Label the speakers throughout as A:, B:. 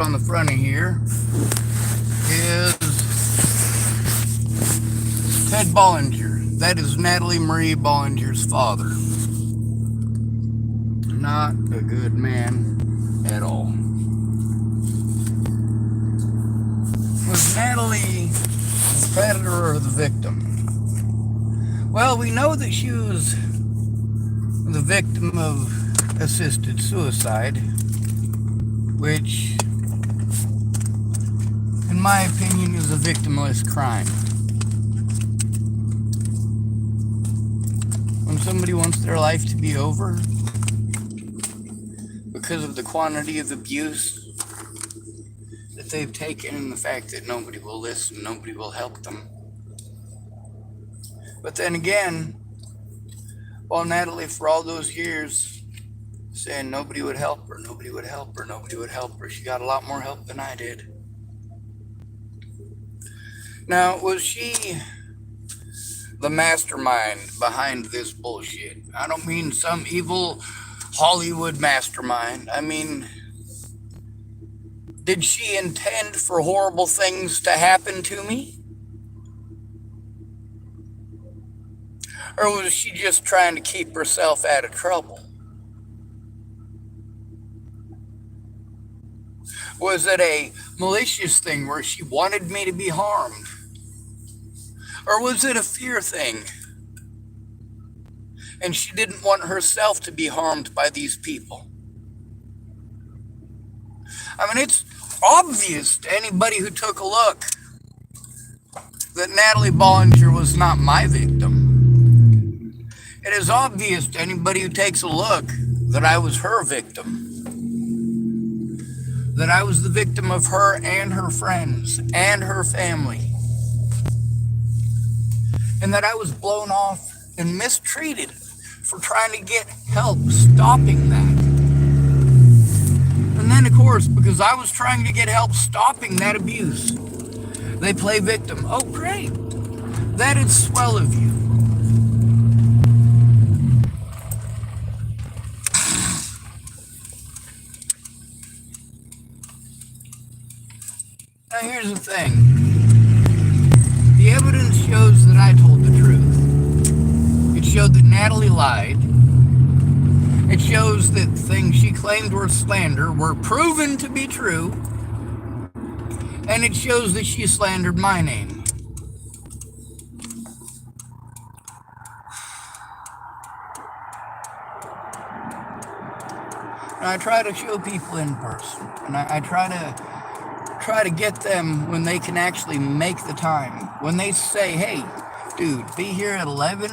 A: on the front of here is Ted Bollinger. That is Natalie Marie Bollinger's father. Not a good man at all. Was Natalie the predator or the victim? Well, we know that she was the victim of assisted suicide, which, in my opinion, is a victimless crime. When somebody wants their life to be over because of the quantity of abuse that they've taken and the fact that nobody will listen, nobody will help them. But then again, while Natalie, for all those years, saying nobody would help her, nobody would help her, nobody would help her, she got a lot more help than I did. Now, was she the mastermind behind this bullshit? I don't mean some evil Hollywood mastermind. I mean, did she intend for horrible things to happen to me? Or was she just trying to keep herself out of trouble? Was it a malicious thing where she wanted me to be harmed? Or was it a fear thing? And she didn't want herself to be harmed by these people. I mean, it's obvious to anybody who took a look that Natalie Bollinger was not my victim. It is obvious to anybody who takes a look that I was her victim. That I was the victim of her and her friends and her family. And that I was blown off and mistreated for trying to get help stopping that. And then, of course, because I was trying to get help stopping that abuse, they play victim. Oh, great. That is swell of you. Now, here's the thing. The evidence shows that I told the truth. It showed that Natalie lied. It shows that things she claimed were slander were proven to be true. And it shows that she slandered my name. And I try to show people in person. And I try to get them when they can actually make the time. When they say, hey, dude, be here at 11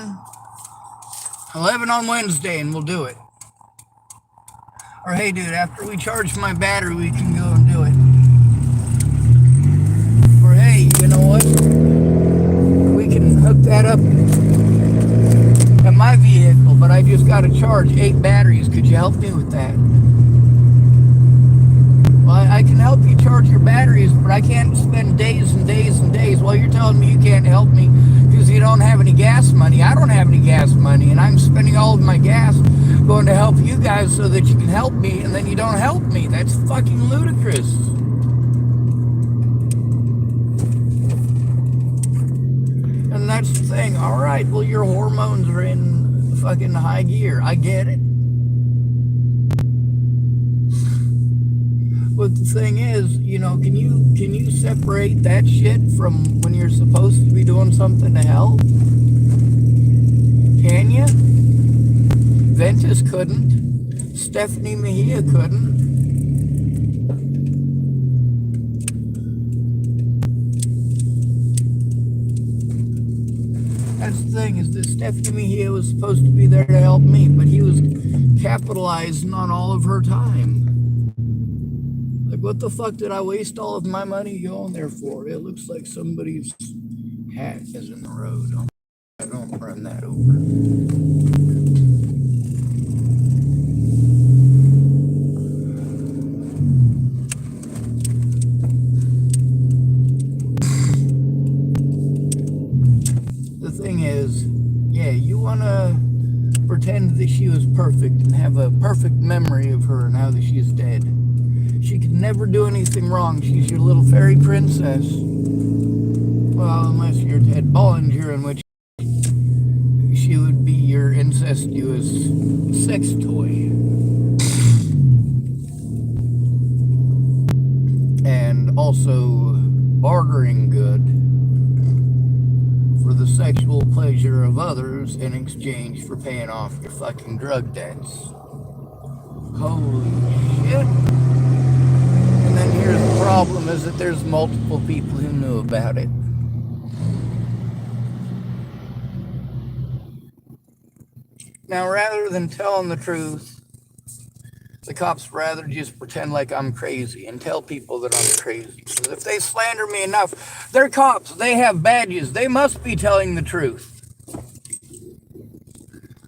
A: on Wednesday and we'll do it. Or, hey, dude, after we charge my battery, we can go and do it. Or, hey, you know what? We can hook that up at my vehicle, but I just got to charge 8 batteries. Could you help me with that? Well, I can help you charge your batteries, but I can't spend days and days and days. Well, you're telling me you can't help me because you don't have any gas money. I don't have any gas money, and I'm spending all of my gas going to help you guys so that you can help me, and then you don't help me. That's fucking ludicrous. And that's the thing. All right, well, your hormones are in fucking high gear. I get it. But the thing is, you know, can you separate that shit from when you're supposed to be doing something to help? Can you? Ventus couldn't. Stephanie Mejia couldn't. That's the thing, is that Stephanie Mejia was supposed to be there to help me, but he was capitalizing on all of her time. Like, what the fuck did I waste all of my money going there for? It looks like somebody's hat is in the road. I don't run that over. The thing is, yeah, you want to pretend that she was perfect and have a perfect memory of her and how that she's dead. She could never ever do anything wrong. She's your little fairy princess. Well, unless you're Ted Bollinger, in which she would be your incestuous sex toy. And also bartering good for the sexual pleasure of others in exchange for paying off your fucking drug debts. Holy shit. And then here's the problem, is that there's multiple people who knew about it. Now, rather than telling the truth, the cops rather just pretend like I'm crazy and tell people that I'm crazy. Because if they slander me enough, they're cops. They have badges. They must be telling the truth.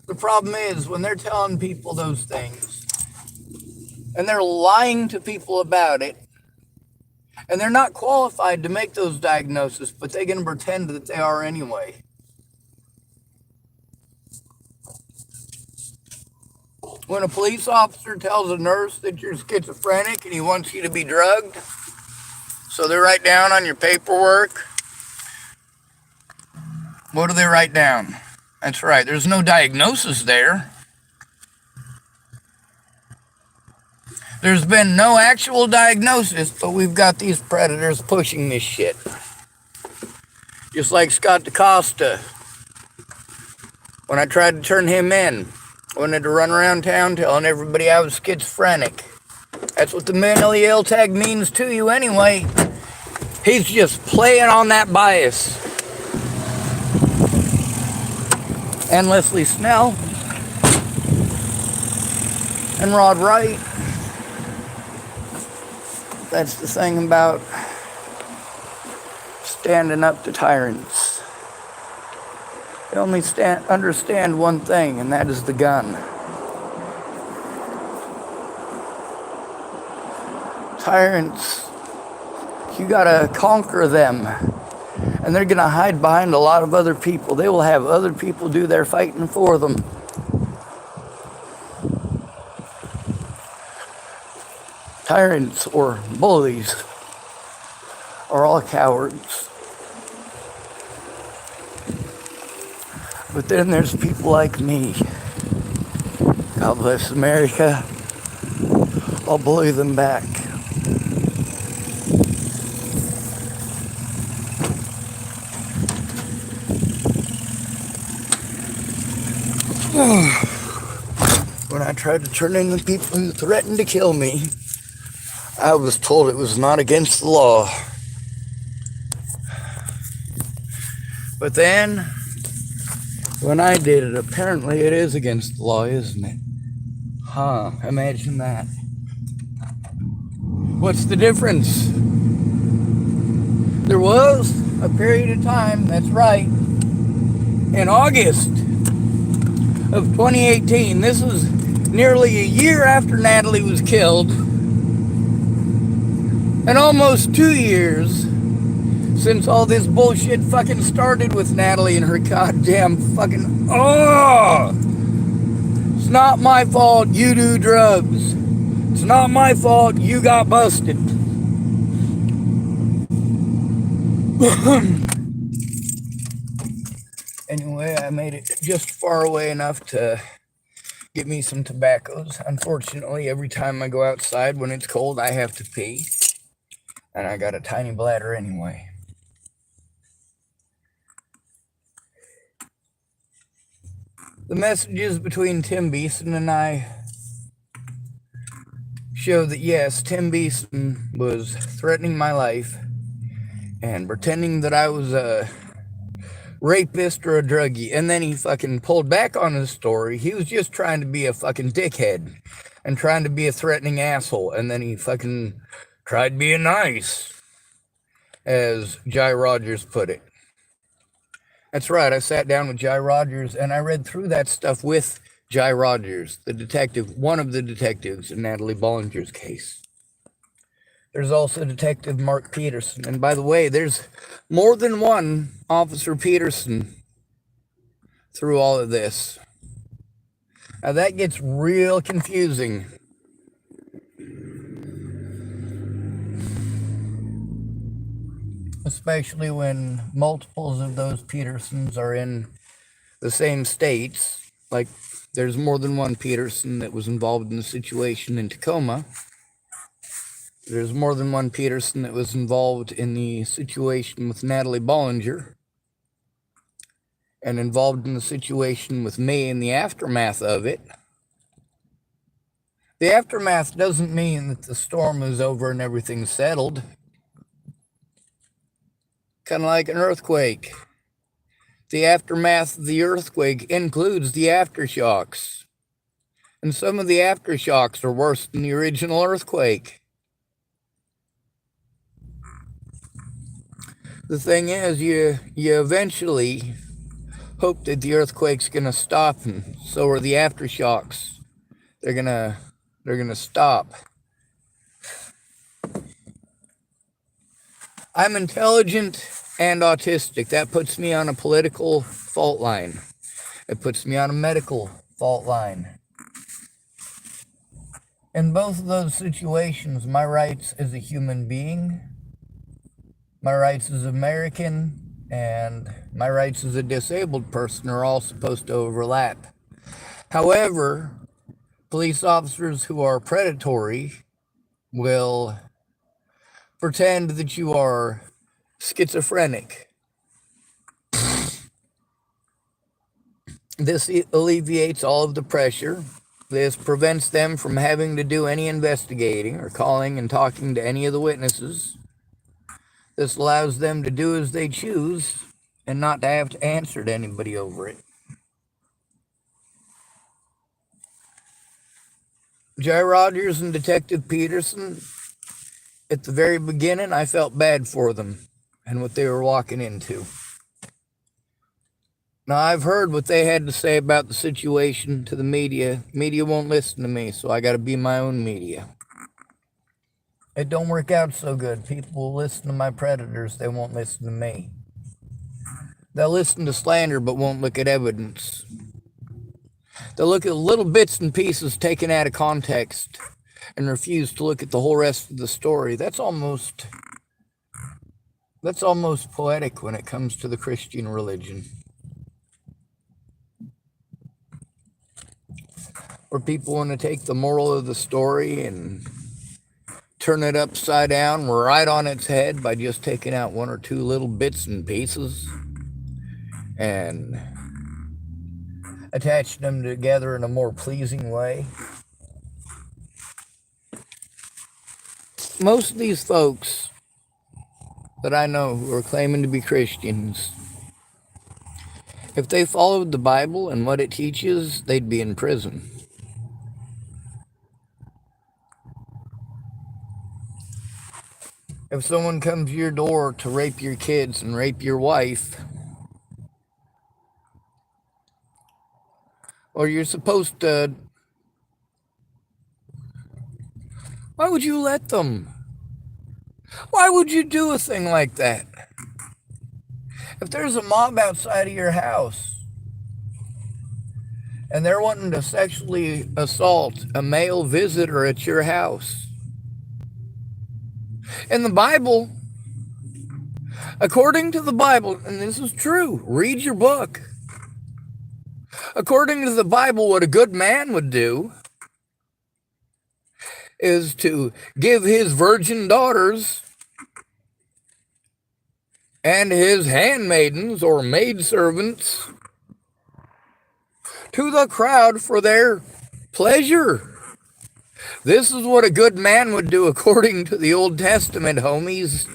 A: The problem is, when they're telling people those things, and they're lying to people about it, and they're not qualified to make those diagnoses, but they can pretend that they are anyway. When a police officer tells a nurse that you're schizophrenic and he wants you to be drugged, so they write down on your paperwork, what do they write down? That's right, there's no diagnosis there. There's been no actual diagnosis, but we've got these predators pushing this shit. Just like Scott DaCosta. When I tried to turn him in, I wanted to run around town telling everybody I was schizophrenic. That's what the mentally ill tag means to you anyway. He's just playing on that bias. And Leslie Snell and Rod Wright. That's the thing about standing up to tyrants. They only understand one thing, and that is the gun. Tyrants, you gotta conquer them. And they're gonna hide behind a lot of other people. They will have other people do their fighting for them. Tyrants or bullies are all cowards. But then there's people like me. God bless America. I'll bully them back. When I tried to turn in the people who threatened to kill me, I was told it was not against the law. But then, when I did it, apparently it is against the law, isn't it? Huh, imagine that. What's the difference? There was a period of time, that's right, in August of 2018, this was nearly a year after Natalie was killed, and almost 2 years since all this bullshit fucking started with Natalie and her goddamn fucking, it's not my fault you do drugs. It's not my fault you got busted. Anyway, I made it just far away enough to get me some tobaccos. Unfortunately, every time I go outside when it's cold, I have to pee. And I got a tiny bladder anyway. The messages between Tim Beeson and I show that yes, Tim Beeson was threatening my life and pretending that I was a rapist or a druggie, and then he fucking pulled back on his story. He was just trying to be a fucking dickhead and trying to be a threatening asshole, and then he fucking tried being nice, as Jai Rogers put it. That's right, I sat down with Jai Rogers and I read through that stuff with Jai Rogers, the detective, one of the detectives in Natalie Bollinger's case. There's also Detective Mark Peterson. And by the way, there's more than one Officer Peterson through all of this. Now that gets real confusing. especially when multiples of those Petersons are in the same states. Like, there's more than one Peterson that was involved in the situation in Tacoma. There's more than one Peterson that was involved in the situation with Natalie Bollinger, and involved in the situation with me in the aftermath of it. The aftermath doesn't mean that the storm is over and everything's settled. Kind of like an earthquake. The aftermath of the earthquake includes the aftershocks. And some of the aftershocks are worse than the original earthquake. The thing is, you eventually hope that the earthquake's going to stop, and so are the aftershocks. They're gonna stop. I'm intelligent and autistic. That puts me on a political fault line. It puts me on a medical fault line. In both of those situations, my rights as a human being, my rights as American, and my rights as a disabled person are all supposed to overlap. However, police officers who are predatory will pretend that you are schizophrenic. This alleviates all of the pressure. This prevents them from having to do any investigating or calling and talking to any of the witnesses. This allows them to do as they choose and not to have to answer to anybody over it. Jay Rogers and Detective Peterson, at the very beginning, I felt bad for them and what they were walking into. Now, I've heard what they had to say about the situation to the media. Media won't listen to me, so I got to be my own media. It don't work out so good. People will listen to my predators. They won't listen to me. They'll listen to slander, but won't look at evidence. They'll look at little bits and pieces taken out of context and refuse to look at the whole rest of the story. That's almost poetic when it comes to the Christian religion. Where people want to take the moral of the story and turn it upside down right on its head by just taking out one or two little bits and pieces and attaching them together in a more pleasing way. Most of these folks that I know who are claiming to be Christians, if they followed the Bible and what it teaches, they'd be in prison. If someone comes to your door to rape your kids and rape your wife, or you're supposed to, why would you let them? Why would you do a thing like that? If there's a mob outside of your house and they're wanting to sexually assault a male visitor at your house, in the Bible, according to the Bible, and this is true, read your book. According to the Bible, what a good man would do is to give his virgin daughters and his handmaidens or maidservants to the crowd for their pleasure. This is what a good man would do according to the Old Testament, homies.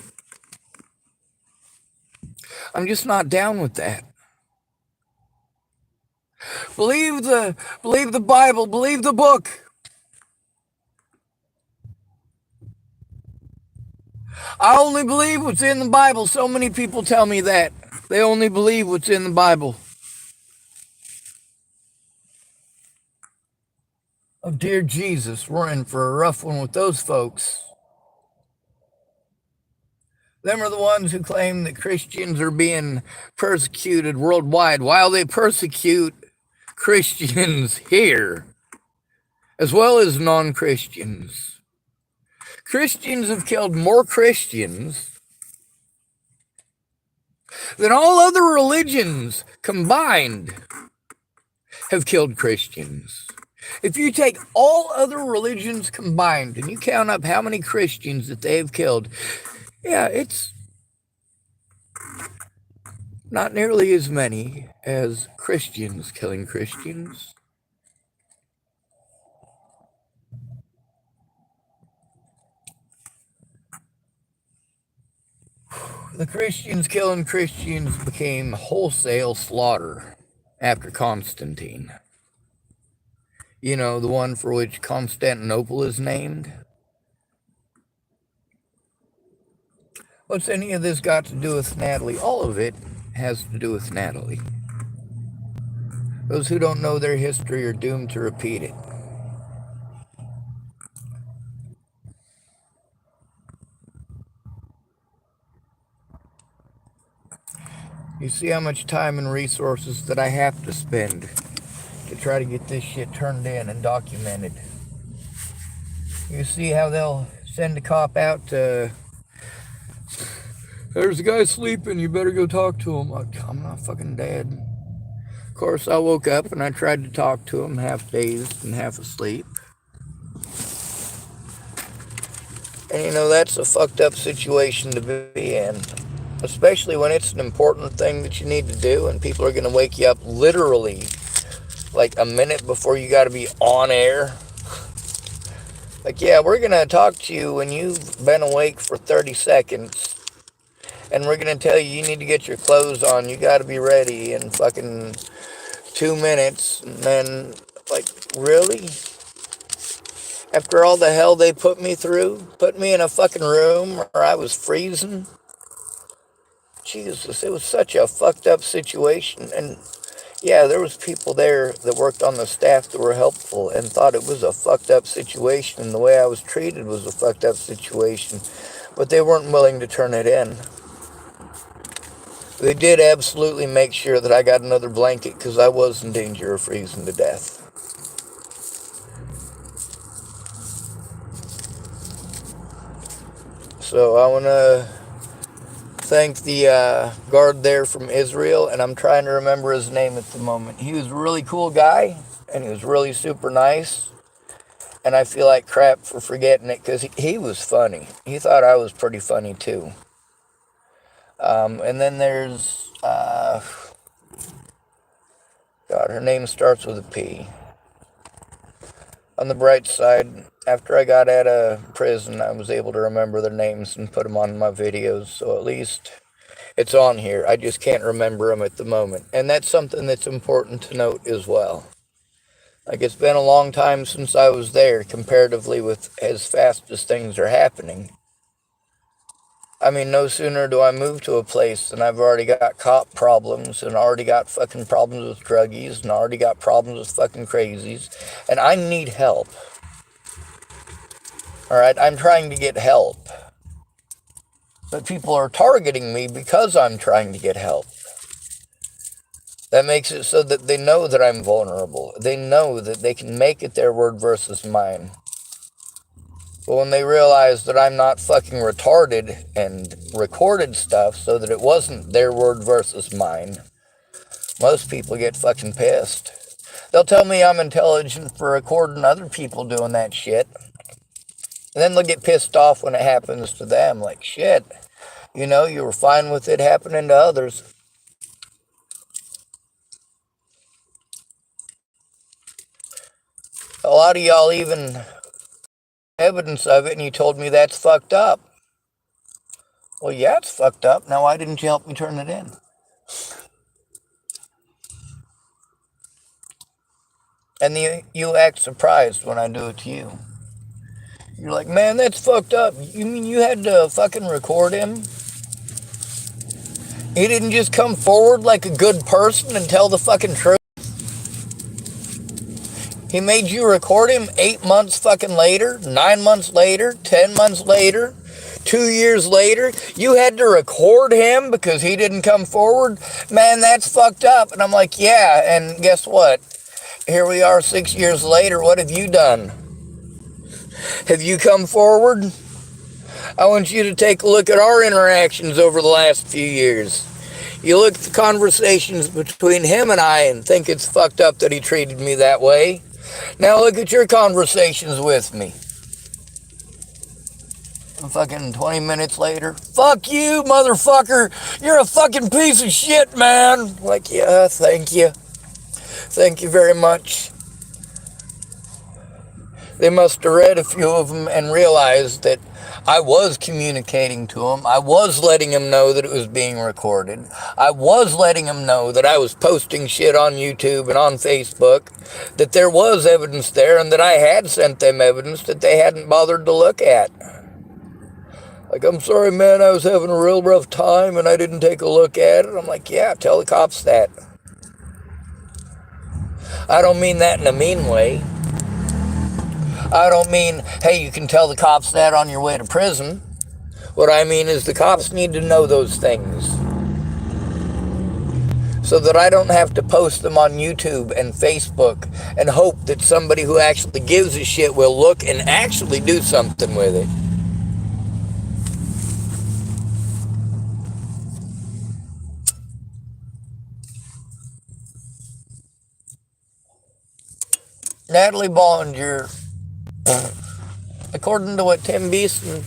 A: I'm just not down with that. Believe the Bible, believe the book. I only believe what's in the Bible. So many people tell me that. They only believe what's in the Bible. Oh, dear Jesus, we're in for a rough one with those folks. Them are the ones who claim that Christians are being persecuted worldwide while they persecute Christians here, as well as non-Christians. Christians have killed more Christians then all other religions combined have killed Christians. If you take all other religions combined and you count up how many Christians that they have killed, yeah, it's not nearly as many as Christians killing Christians. The Christians killing Christians became wholesale slaughter after Constantine. You know, the one for which Constantinople is named. What's any of this got to do with Natalie? All of it has to do with Natalie. Those who don't know their history are doomed to repeat it. You see how much time and resources that I have to spend to try to get this shit turned in and documented. You see how they'll send a cop out to, there's a guy sleeping, you better go talk to him. I'm not fucking dead. Of course, I woke up and I tried to talk to him, half dazed and half asleep. And you know, that's a fucked up situation to be in. Especially when it's an important thing that you need to do and people are going to wake you up literally like a minute before you got to be on air. Like, yeah, we're going to talk to you when you've been awake for 30 seconds. And we're going to tell you need to get your clothes on. You got to be ready in fucking 2 minutes. And then, like, really? After all the hell they put me through? Put me in a fucking room where I was freezing? Jesus, it was such a fucked up situation. And yeah, there was people there that worked on the staff that were helpful and thought it was a fucked up situation. And the way I was treated was a fucked up situation. But they weren't willing to turn it in. They did absolutely make sure that I got another blanket because I was in danger of freezing to death. So I want to thank the guard there from Israel, and I'm trying to remember his name at the moment. He was a really cool guy, and he was really super nice, and I feel like crap for forgetting it because he was funny. He thought I was pretty funny too. And then there's, God, her name starts with a P. On the bright side, after I got out of prison, I was able to remember their names and put them on my videos, so at least it's on here. I just can't remember them at the moment. And that's something that's important to note as well. Like, it's been a long time since I was there, comparatively with as fast as things are happening. I mean, no sooner do I move to a place than I've already got cop problems and already got fucking problems with druggies and already got problems with fucking crazies. And I need help. Alright, I'm trying to get help. But people are targeting me because I'm trying to get help. That makes it so that they know that I'm vulnerable. They know that they can make it their word versus mine. But when they realize that I'm not fucking retarded and recorded stuff so that it wasn't their word versus mine, most people get fucking pissed. They'll tell me I'm intelligent for recording other people doing that shit. And then they'll get pissed off when it happens to them. Like, shit, you know, you were fine with it happening to others. A lot of y'all even evidence of it, and you told me that's fucked up. Well, yeah, it's fucked up. Now, why didn't you help me turn it in? And you act surprised when I do it to you. You're like, man, that's fucked up. You mean you had to fucking record him? He didn't just come forward like a good person and tell the fucking truth? He made you record him 8 months fucking later, 9 months later, 10 months later, 2 years later. You had to record him because he didn't come forward? Man, that's fucked up. And I'm like, yeah, and guess what? Here we are 6 years later. What have you done? Have you come forward? I want you to take a look at our interactions over the last few years. You look at the conversations between him and I and think it's fucked up that he treated me that way. Now look at your conversations with me. Fucking 20 minutes later, fuck you, motherfucker. You're a fucking piece of shit, man. Like, yeah, thank you. Thank you very much. They must have read a few of them and realized that I was communicating to them. I was letting them know that it was being recorded. I was letting them know that I was posting shit on YouTube and on Facebook, that there was evidence there and that I had sent them evidence that they hadn't bothered to look at. Like, I'm sorry, man, I was having a real rough time and I didn't take a look at it. I'm like, yeah, tell the cops that. I don't mean that in a mean way. I don't mean, hey, you can tell the cops that on your way to prison. What I mean is the cops need to know those things so that I don't have to post them on YouTube and Facebook and hope that somebody who actually gives a shit will look and actually do something with it. Natalie Bollinger, according to what Tim Beeson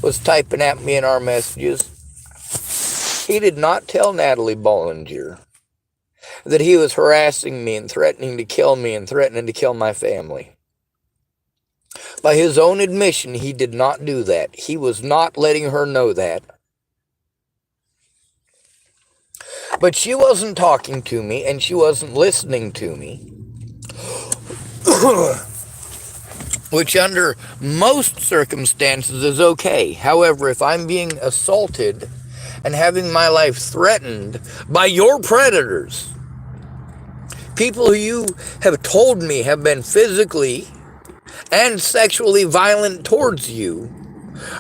A: was typing at me in our messages, he did not tell Natalie Bollinger that he was harassing me and threatening to kill me and threatening to kill my family. By his own admission, he did not do that. He was not letting her know that. But she wasn't talking to me and she wasn't listening to me. Which under most circumstances is okay. However, if I'm being assaulted and having my life threatened by your predators, people who you have told me have been physically and sexually violent towards you,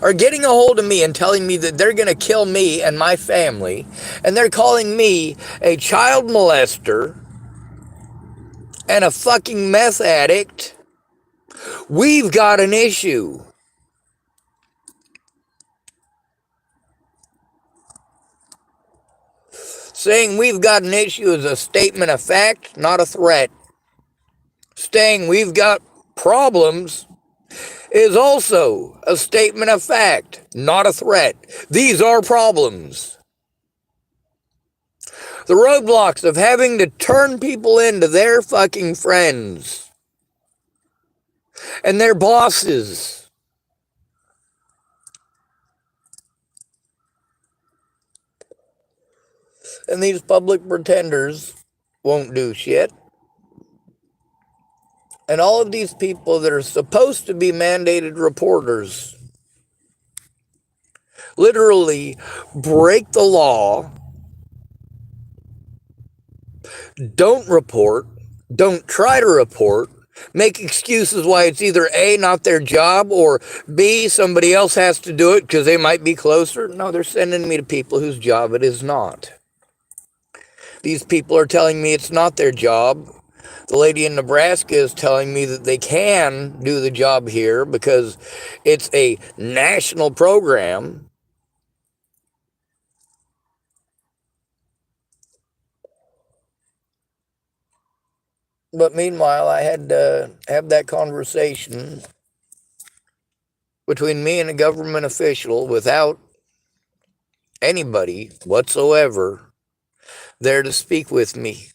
A: are getting a hold of me and telling me that they're going to kill me and my family, and they're calling me a child molester and a fucking meth addict, we've got an issue. Saying we've got an issue is a statement of fact, not a threat. Saying we've got problems is also a statement of fact, not a threat. These are problems. The roadblocks of having to turn people into their fucking friends and their bosses. And these public pretenders won't do shit. And all of these people that are supposed to be mandated reporters literally break the law, don't report, don't try to report, make excuses why it's either A, not their job, or B, somebody else has to do it because they might be closer. No, they're sending me to people whose job it is not. These people are telling me it's not their job. The lady in Nebraska is telling me that they can do the job here because it's a national program. But meanwhile, I had to have that conversation between me and a government official without anybody whatsoever there to speak with me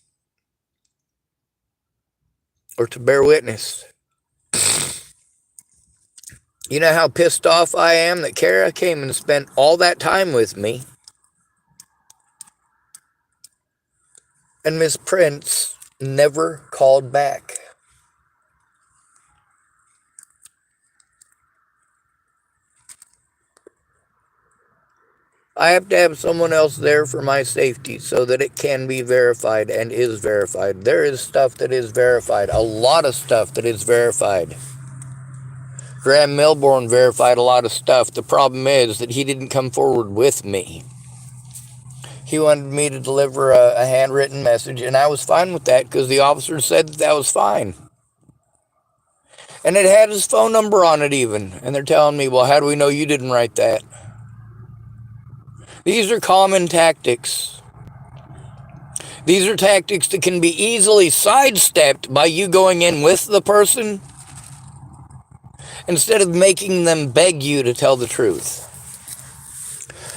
A: or to bear witness. You know how pissed off I am that Kara came and spent all that time with me, and Miss Prince never called back. I have to have someone else there for my safety so that it can be verified and is verified. There is stuff that is verified, a lot of stuff that is verified. Graham Milborn verified a lot of stuff. The problem is that he didn't come forward with me. He wanted me to deliver a handwritten message, and I was fine with that because the officer said that was fine. And it had his phone number on it even. And they're telling me, well, how do we know you didn't write that? These are common tactics. These are tactics that can be easily sidestepped by you going in with the person instead of making them beg you to tell the truth.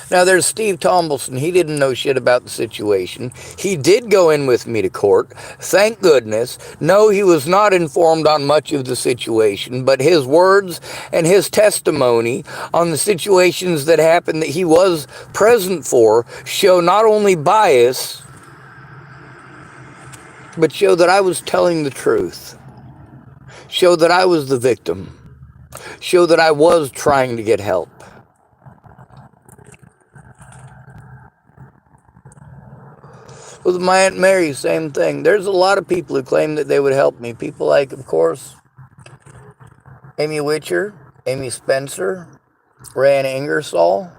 A: Now, there's Steve Tomlinson. He didn't know shit about the situation. He did go in with me to court. Thank goodness. No, he was not informed on much of the situation, but his words and his testimony on the situations that happened that he was present for show not only bias, but show that I was telling the truth. Show that I was the victim. Show that I was trying to get help. With my Aunt Mary, same thing. There's a lot of people who claim that they would help me. People like, of course, Amy Witcher, Amy Spencer, Rand Ingersoll.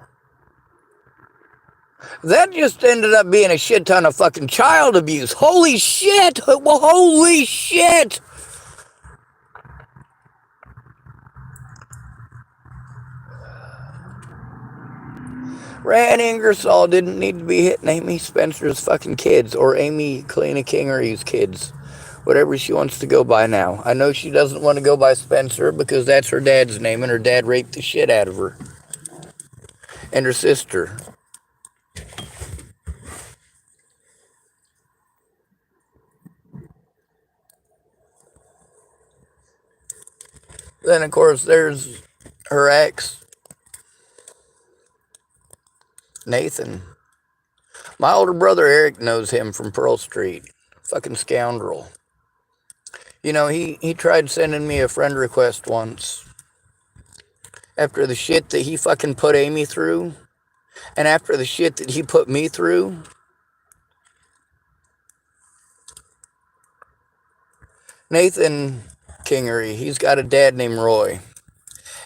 A: That just ended up being a shit ton of fucking child abuse. Holy shit! Well, holy shit! Rand Ingersoll didn't need to be hitting Amy Spencer's fucking kids or Amy Kalina Kingery's kids. Whatever she wants to go by now. I know she doesn't want to go by Spencer because that's her dad's name and her dad raped the shit out of her. And her sister. Then, of course, there's her ex, Nathan. My older brother Eric knows him from Pearl Street. Fucking scoundrel. You know, he tried sending me a friend request once. After the shit that he fucking put Amy through. And after the shit that he put me through. Nathan Kingery, he's got a dad named Roy.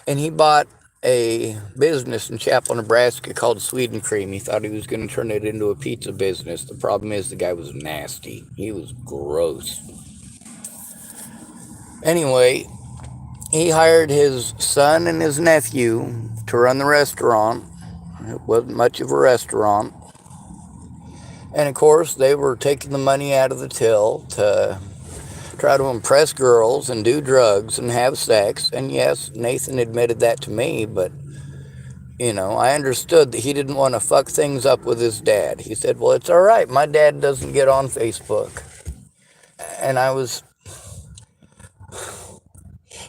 A: And he bought a business in Chapel, Nebraska called Sweden Cream. He thought he was going to turn it into a pizza business. The problem is the guy was nasty. He was gross. Anyway, he hired his son and his nephew to run the restaurant. It wasn't much of a restaurant. And of course, they were taking the money out of the till to try to impress girls and do drugs and have sex. And yes, Nathan admitted that to me, but, you know, I understood that he didn't want to fuck things up with his dad. He said, well, it's all right. My dad doesn't get on Facebook. And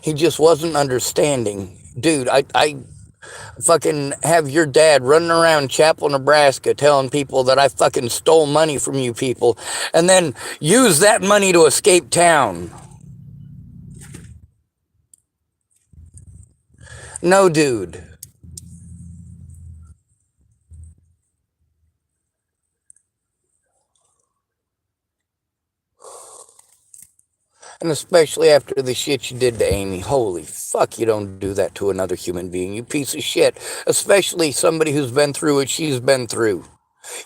A: he just wasn't understanding. Dude, I fucking have your dad running around Chapel, Nebraska telling people that I fucking stole money from you people and then use that money to escape town. No, dude. And especially after the shit you did to Amy. Holy fuck, you don't do that to another human being, you piece of shit. Especially somebody who's been through what she's been through.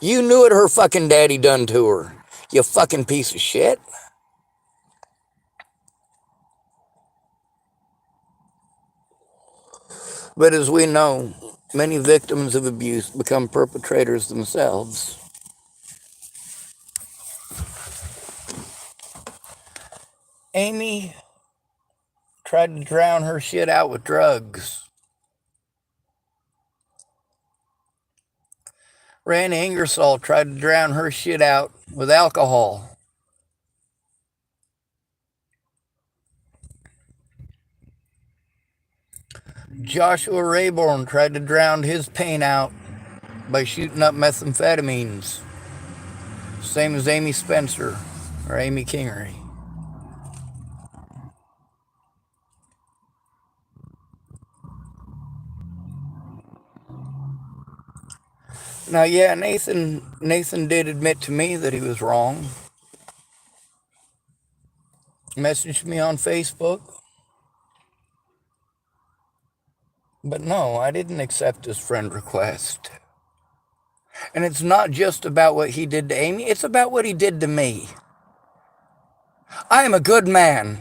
A: You knew what her fucking daddy done to her. You fucking piece of shit. But as we know, many victims of abuse become perpetrators themselves. Amy tried to drown her shit out with drugs. Rand Ingersoll tried to drown her shit out with alcohol. Joshua Rayborn tried to drown his pain out by shooting up methamphetamines. Same as Amy Spencer or Amy Kingery. Now, yeah, Nathan did admit to me that he was wrong. Messaged me on Facebook. But no, I didn't accept his friend request. And it's not just about what he did to Amy, it's about what he did to me. I am a good man.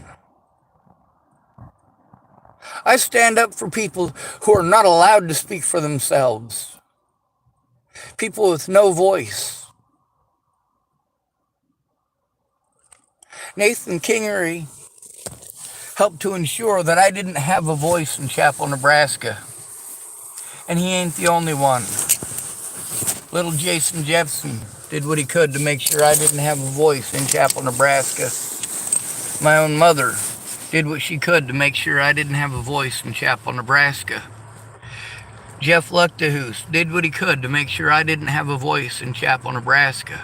A: I stand up for people who are not allowed to speak for themselves. People with no voice. Nathan Kingery helped to ensure that I didn't have a voice in Chapel, Nebraska. And he ain't the only one. Little Jason Jeffson did what he could to make sure I didn't have a voice in Chapel, Nebraska. My own mother did what she could to make sure I didn't have a voice in Chapel, Nebraska. Jeff Luchtahus did what he could to make sure I didn't have a voice in Chapel, Nebraska.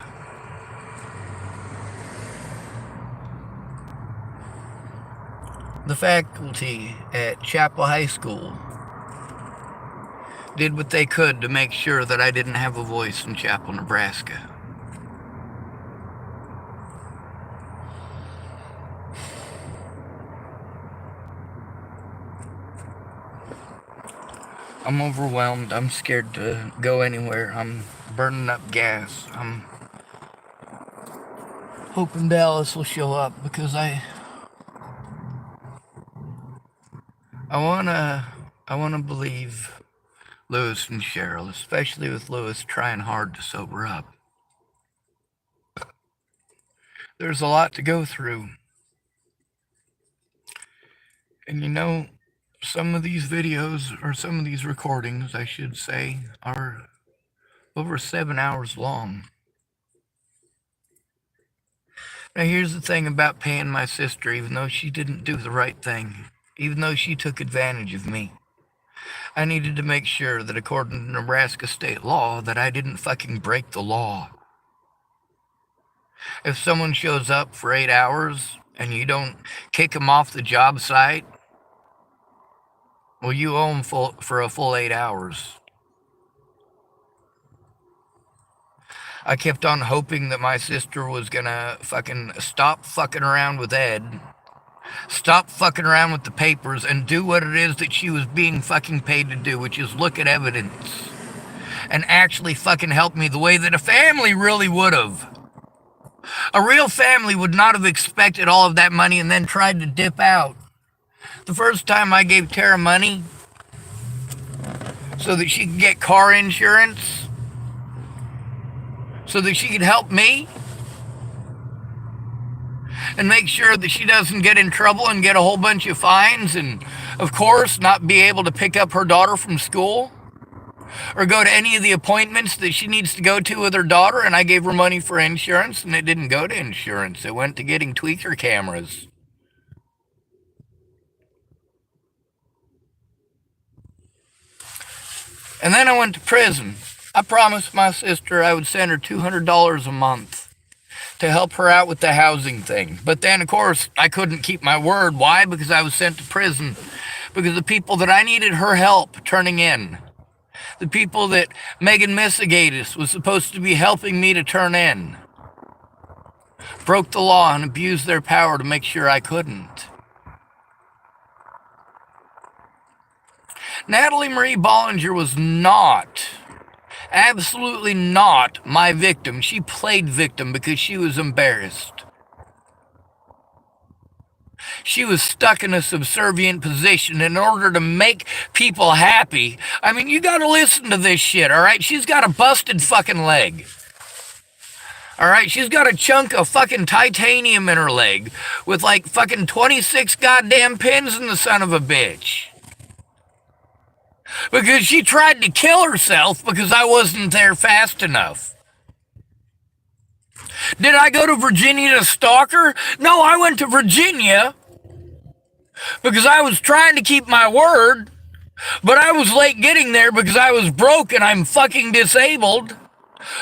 A: The faculty at Chapel High School did what they could to make sure that I didn't have a voice in Chapel, Nebraska. I'm overwhelmed. I'm scared to go anywhere. I'm burning up gas. I'm hoping Dallas will show up because I wanna believe Lewis and Cheryl, especially with Lewis trying hard to sober up. There's a lot to go through. And you know, some of these videos, or some of these recordings, I should say, are over 7 hours long. Now, here's the thing about paying my sister, even though she didn't do the right thing, even though she took advantage of me. I needed to make sure that according to Nebraska state law, that I didn't fucking break the law. If someone shows up for 8 hours and you don't kick them off the job site, well, you owe them for a full 8 hours. I kept on hoping that my sister was gonna fucking stop fucking around with Ed, stop fucking around with the papers, and do what it is that she was being fucking paid to do, which is look at evidence and actually fucking help me the way that a family really would have. A real family would not have expected all of that money and then tried to dip out. The first time I gave Tara money so that she could get car insurance, so that she could help me and make sure that she doesn't get in trouble and get a whole bunch of fines and, of course, not be able to pick up her daughter from school or go to any of the appointments that she needs to go to with her daughter, and I gave her money for insurance, and it didn't go to insurance. It went to getting tweaker cameras. And then I went to prison. I promised my sister I would send her $200 a month to help her out with the housing thing. But then, of course, I couldn't keep my word. Why? Because I was sent to prison. Because the people that I needed her help turning in, the people that Megan Missigatis was supposed to be helping me to turn in, broke the law and abused their power to make sure I couldn't. Natalie Marie Bollinger was not, absolutely not my victim. She played victim because she was embarrassed. She was stuck in a subservient position in order to make people happy. I mean, you gotta listen to this shit, all right? She's got a busted fucking leg. All right, she's got a chunk of fucking titanium in her leg with like fucking 26 goddamn pins in the son of a bitch. Because she tried to kill herself because I wasn't there fast enough. Did I go to Virginia to stalk her? No, I went to Virginia because I was trying to keep my word, but I was late getting there because I was broke and I'm fucking disabled.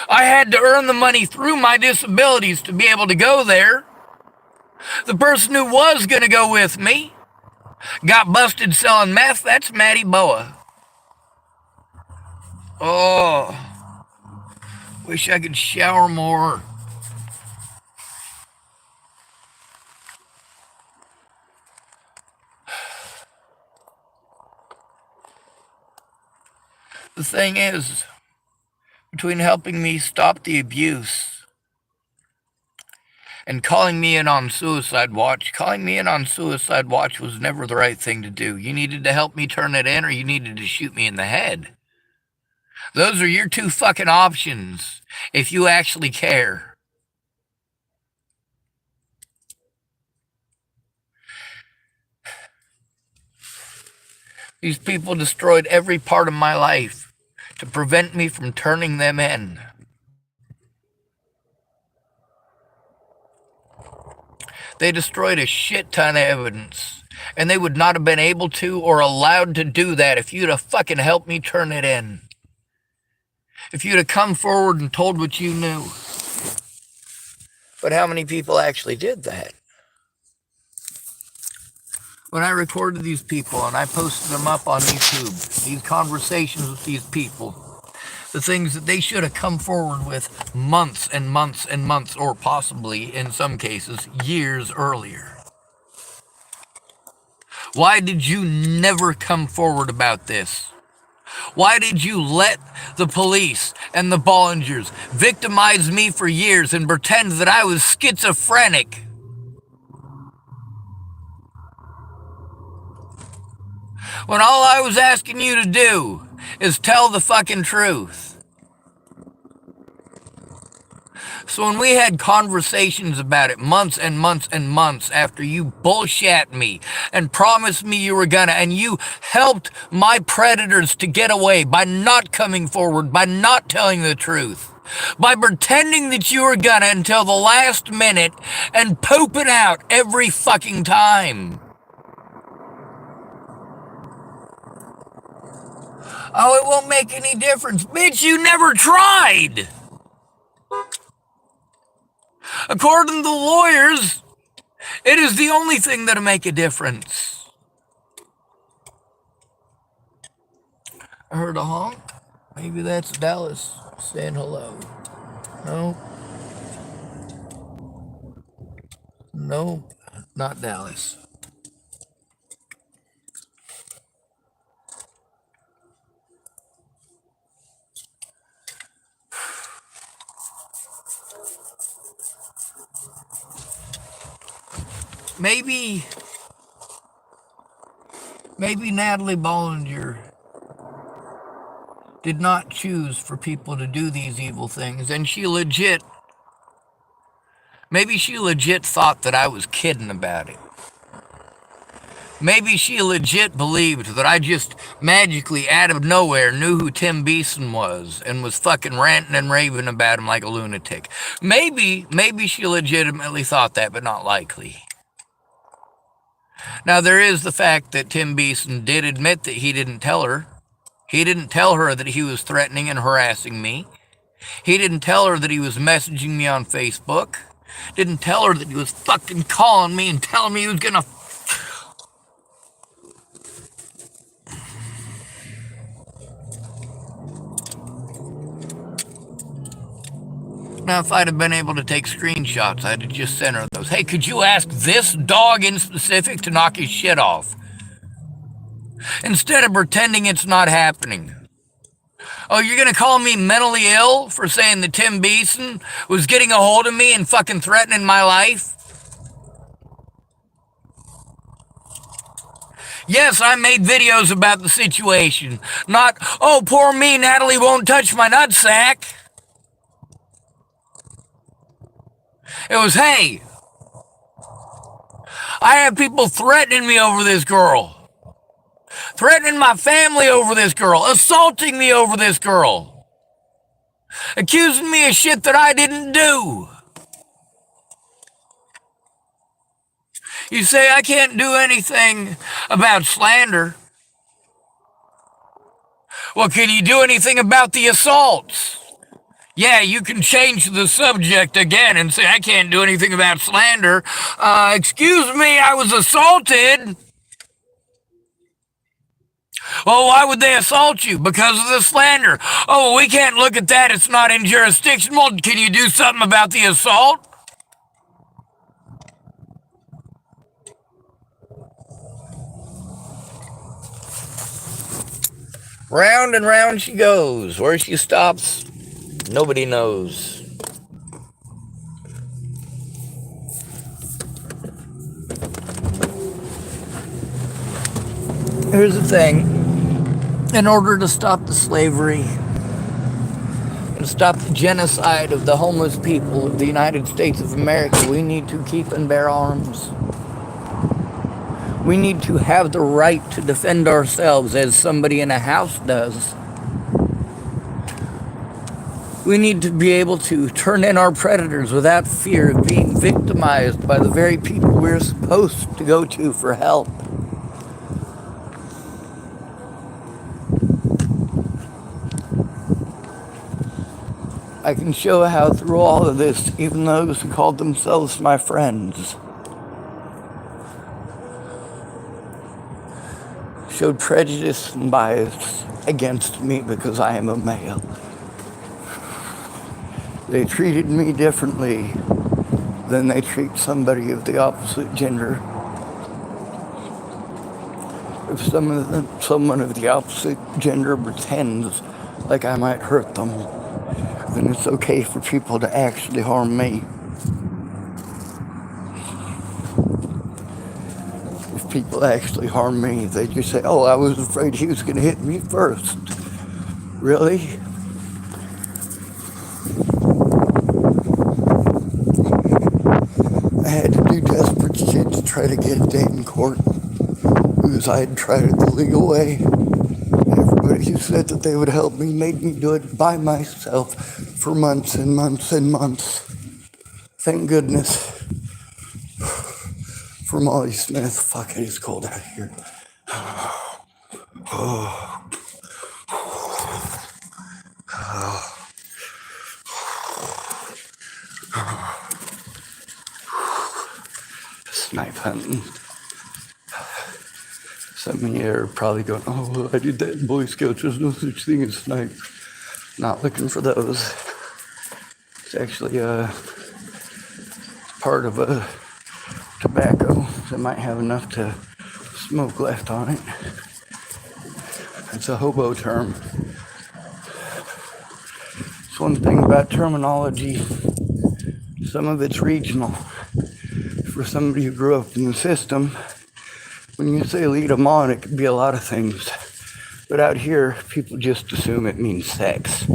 A: I had to earn the money through my disabilities to be able to go there. The person who was going to go with me got busted selling meth. That's Maddie Boa. Oh, wish I could shower more. The thing is, between helping me stop the abuse and calling me in on suicide watch, calling me in on suicide watch was never the right thing to do. You needed to help me turn it in, or you needed to shoot me in the head. Those are your two fucking options if you actually care. These people destroyed every part of my life to prevent me from turning them in. They destroyed a shit ton of evidence, and they would not have been able to or allowed to do that if you'd have fucking helped me turn it in. If you'd have come forward and told what you knew. But how many people actually did that? When I recorded these people and I posted them up on YouTube, these conversations with these people, the things that they should have come forward with months and months and months, or possibly, in some cases, years earlier. Why did you never come forward about this? Why did you let the police and the Bollingers victimize me for years and pretend that I was schizophrenic? When all I was asking you to do is tell the fucking truth. So when we had conversations about it months and months and months after you bullshit me and promised me you were gonna, and you helped my predators to get away by not coming forward, by not telling the truth, by pretending that you were gonna until the last minute and pooping out every fucking time. Oh, it won't make any difference. Bitch, you never tried! According to the lawyers, it is the only thing that'll make a difference. I heard a honk. Maybe that's Dallas saying hello. No. No, not Dallas. Maybe Natalie Bollinger did not choose for people to do these evil things, and maybe she legit thought that I was kidding about it. Maybe she legit believed that I just magically out of nowhere knew who Tim Beeson was and was fucking ranting and raving about him like a lunatic. Maybe she legitimately thought that, but not likely. Now, there is the fact that Tim Beeson did admit that he didn't tell her. He didn't tell her that he was threatening and harassing me. He didn't tell her that he was messaging me on Facebook. Didn't tell her that he was fucking calling me and telling me he was gonna... Now, if I'd have been able to take screenshots, I'd have just sent her those. Hey, could you ask this dog in specific to knock his shit off? Instead of pretending it's not happening. Oh, you're gonna call me mentally ill for saying that Tim Beeson was getting a hold of me and fucking threatening my life? Yes, I made videos about the situation. Not, oh, poor me, Natalie won't touch my nutsack. It was, hey, I have people threatening me over this girl. Threatening my family over this girl. Assaulting me over this girl. Accusing me of shit that I didn't do. You say I can't do anything about slander. Well, can you do anything about the assaults? Yeah, you can change the subject again and say, I can't do anything about slander. Excuse me, I was assaulted. Oh, why would they assault you? Because of the slander. Oh, we can't look at that. It's not in jurisdiction. Well, can you do something about the assault? Round and round she goes. Where she stops, nobody knows. Here's the thing. In order to stop the slavery and stop the genocide of the homeless people of the United States of America, we need to keep and bear arms. We need to have the right to defend ourselves as somebody in a house does. We need to be able to turn in our predators without fear of being victimized by the very people we're supposed to go to for help. I can show how through all of this, even those who called themselves my friends showed prejudice and bias against me because I am a male. They treated me differently than they treat somebody of the opposite gender. If someone of the opposite gender pretends like I might hurt them, then it's okay for people to actually harm me. If people actually harm me, they just say, oh, I was afraid he was going to hit me first. Really? I had to do desperate shit to try to get a day in court because I had tried it the legal way. Everybody who said that they would help me made me do it by myself for months and months and months. Thank goodness for Molly Smith. Fuck, it is cold out here. Snipe hunting. Some of you are probably going, oh, I did that in Boy Scouts. There's no such thing as snipe. Not looking for those. It's actually part of a tobacco that might have enough to smoke left on it. It's a hobo term. It's one thing about terminology. Some of it's regional. For somebody who grew up in the system, when you say lead them on, it could be a lot of things. But out here, people just assume it means sex.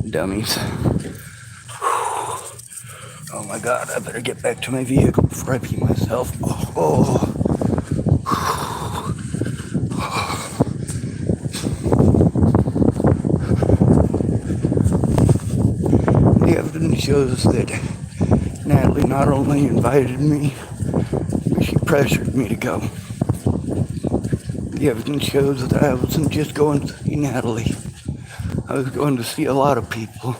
A: Dummies. Oh my God, I better get back to my vehicle before I pee myself. The evidence shows that Natalie not only invited me, but she pressured me to go. The evidence shows that I wasn't just going to see Natalie. I was going to see a lot of people.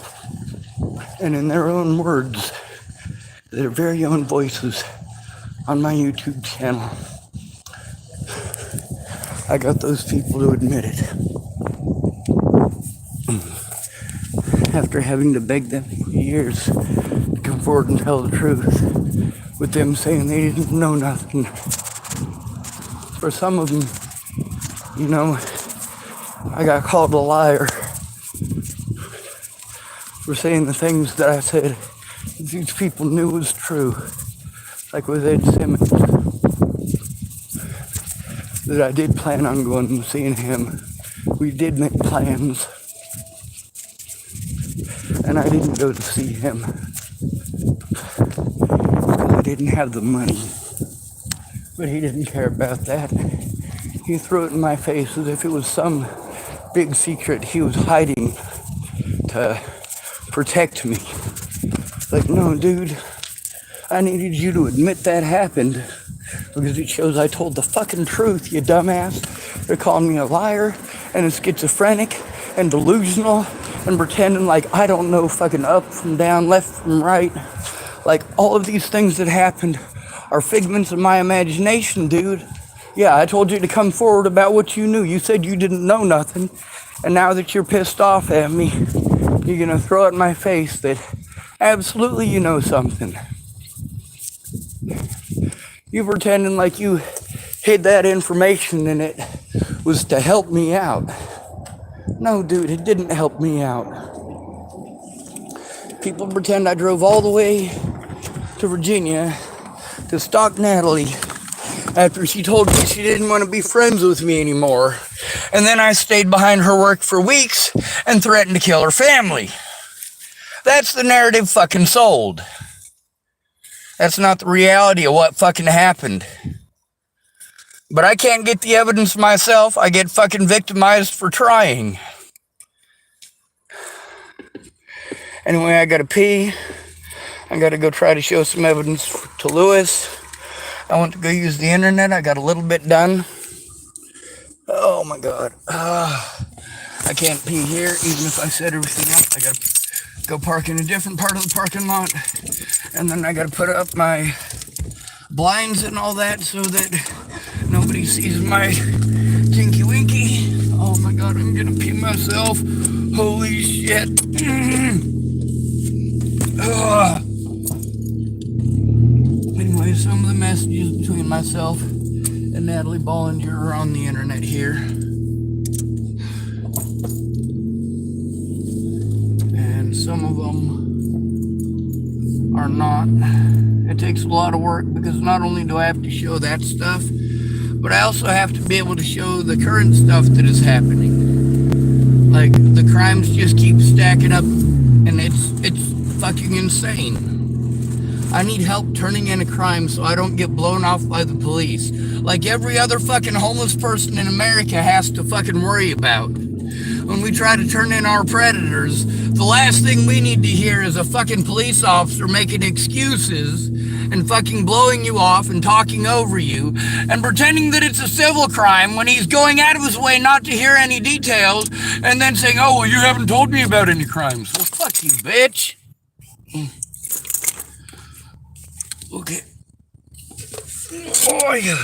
A: And in their own words, their very own voices on my YouTube channel, I got those people to admit it. After having to beg them for years to come forward and tell the truth, with them saying they didn't know nothing. For some of them, I got called a liar for saying the things that I said these people knew was true. Like with Ed Simmons, that I did plan on going and seeing him. We did make plans. And I didn't go to see him because I didn't have the money. But he didn't care about that. He threw it in my face as if it was some big secret he was hiding to protect me. Like, no, dude, I needed you to admit that happened because it shows I told the fucking truth, you dumbass. They're calling me a liar and a schizophrenic and delusional and pretending like I don't know fucking up from down, left from right. Like, all of these things that happened are figments of my imagination, dude. Yeah, I told you to come forward about what you knew. You said you didn't know nothing. And now that you're pissed off at me, you're gonna throw it in my face that absolutely you know something. You pretending like you hid that information and it was to help me out. No, dude, it didn't help me out. People pretend I drove all the way to Virginia to stalk Natalie after she told me she didn't want to be friends with me anymore. And then I stayed behind her work for weeks and threatened to kill her family. That's the narrative fucking sold. That's not the reality of what fucking happened. But I can't get the evidence myself. I get fucking victimized for trying. Anyway, I gotta pee. I gotta go try to show some evidence to Lewis. I went to go use the internet. I got a little bit done. Oh my God. I can't pee here, even if I set everything up. I gotta go park in a different part of the parking lot. And then I gotta put up my blinds and all that so that nobody sees my tinky winky. Oh my God, I'm gonna pee myself. Holy shit. Anyway, some of the messages between myself and Natalie Bollinger are on the internet here. And some of them are not. It takes a lot of work because not only do I have to show that stuff, but I also have to be able to show the current stuff that is happening. Like, the crimes just keep stacking up, and it's fucking insane. I need help turning in a crime so I don't get blown off by the police, like every other fucking homeless person in America has to fucking worry about. When we try to turn in our predators, the last thing we need to hear is a fucking police officer making excuses and fucking blowing you off and talking over you and pretending that it's a civil crime when he's going out of his way not to hear any details and then saying, oh, well, you haven't told me about any crimes. Well, fuck you, bitch. Okay. Oh, yeah.